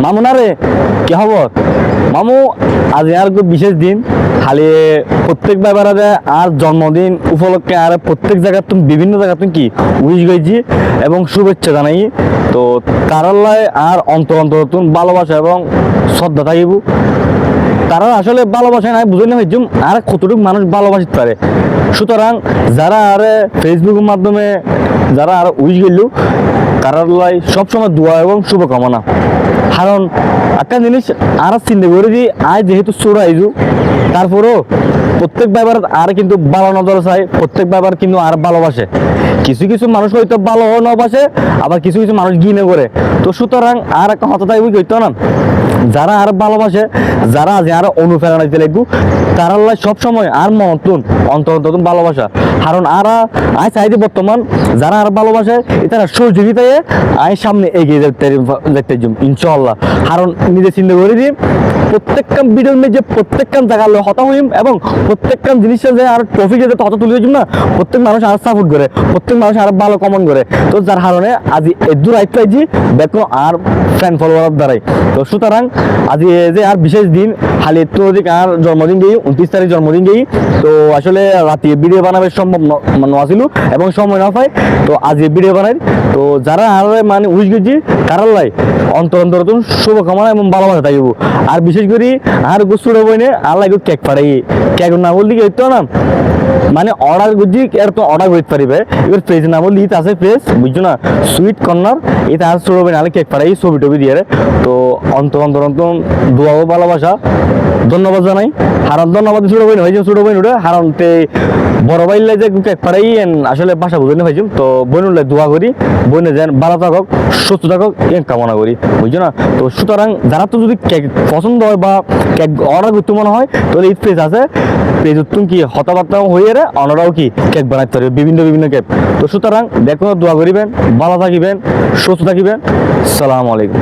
মামু না রে, কি খবর মামু? আজ আর বিশেষ দিন, খালি প্রত্যেক ব্যাপারে আর জন্মদিন উপলক্ষে আর প্রত্যেক জায়গায় তুমি বিভিন্ন জায়গায় তুমি কি উইশ গেছি এবং শুভেচ্ছা জানাই। তো কারাল্লায় আর অন্তর অন্তর তুমি ভালোবাসা এবং শ্রদ্ধা থাকিব। তারা আসলে ভালোবাসে না বুঝলে হয়েছে আর কতটুকু মানুষ ভালোবাসতে পারে। সুতরাং যারা আর ফেসবুকের মাধ্যমে যারা আর উইশ গেল কারাল্লায় সবসময় দোয়া এবং শুভকামনা। কারণ একটা জিনিস আর চিন্তা করে দিই, আজ যেহেতু চোরাইজু তারপরেও প্রত্যেক ব্যাপার আর কিন্তু ভালো নজর চাই, প্রত্যেক ব্যাপার কিন্তু আর ভালোবাসে। কিছু কিছু মানুষ হয়তো ভালো নবাসে, আবার কিছু কিছু মানুষ ঘৃণা করে। তো সুতরাং আর একটা হতা তাই বুঝতে না, যারা আর ভালোবাসে, যারা আজ আর অনুপ্রেরণা দিতে লাগবো তারা সবসময় আর মনতুন অন্তর ভালোবাসা। কারণ আর আই চাইছি বর্তমান যারা আর ভালোবাসে তারা সহযোগিতায় আই সামনে এগিয়ে যেতে ইনশাআল্লাহ। কারণ নিজে চিন্তা করে দিই প্রত্যেকটা ভিডিওর মধ্যে প্রত্যেকটা জায়গা হতা হইম এবং প্রত্যেকটা জিনিসটা যে আর ট্রফি যেতে হতা তুলে দিম না, প্রত্যেক মানুষ আর সাপোর্ট করে, প্রত্যেক মানুষ আর ভালো কমেন্ট করে। তো যার কারণে আজ এদূর আইতে আইছি দেখো আর ফ্যান ফলোয়ার দ্বারাই। তো সুতরাং আজ যে আর বিশেষ দিন, খালি একটু অধিক আর জন্মদিন গেই 29 তারিখ জন্মদিন গেই। তো আসলে রাতে ভিডিও বানাবে সম্ভব নছিল এবং সময় না পাই, তো আজ ভিডিও বানাই। তো যারা আর মানে উইশ গেছি তারার লাই অন্তর অন্তর শুভকামনা এবং ভালোবাসা থাকিব। আর বিশেষ করে আর গোসুর বইনে আল্লাহ কেক পাঠাই, কেক না বললি কি হইতো না, মানে অর্ডার করছি এর তো অর্ডার করতে পারিবে। এবার ফ্রেজ না বললি ইতে আছে ফ্রেজ বুঝছো না, সুইট কর্নার এটা আর ছোট বই নাহলে কেক পাঠাই ছবি টবি দিয়ে। তো অন্তর অন্তর অন্তর দোয়া ও ভালোবাসা ধন্যবাদ জানাই। হারান ধন্যবাদ ছোট বই হয়েছে, ছোট বই উঠে হারান বড় বাইলে যে কেক পাঠাই আসলে বাসা বুঝে হয়েছে। তো বইনুল্লাই দোয়া করি, বইনে যেন ভালো থাকক সুস্থ থাকক কামনা করি বুঝছো না। তো সুতরাং যারা তো যদি কেক পছন্দ হয় বা কেক অর্ডার করতে মনে হয় তাহলে এই পেজ আছে, পেজ তুমি কি হতাবার্তা হয়ে অনারাও কি কেক বানাইতে পারবে বিভিন্ন বিভিন্ন কেক। তো সুতরাং দেখো দোয়া করিবেন, ভালো থাকিবেন, সুস্থ থাকিবেন। আসসালামু আলাইকুম।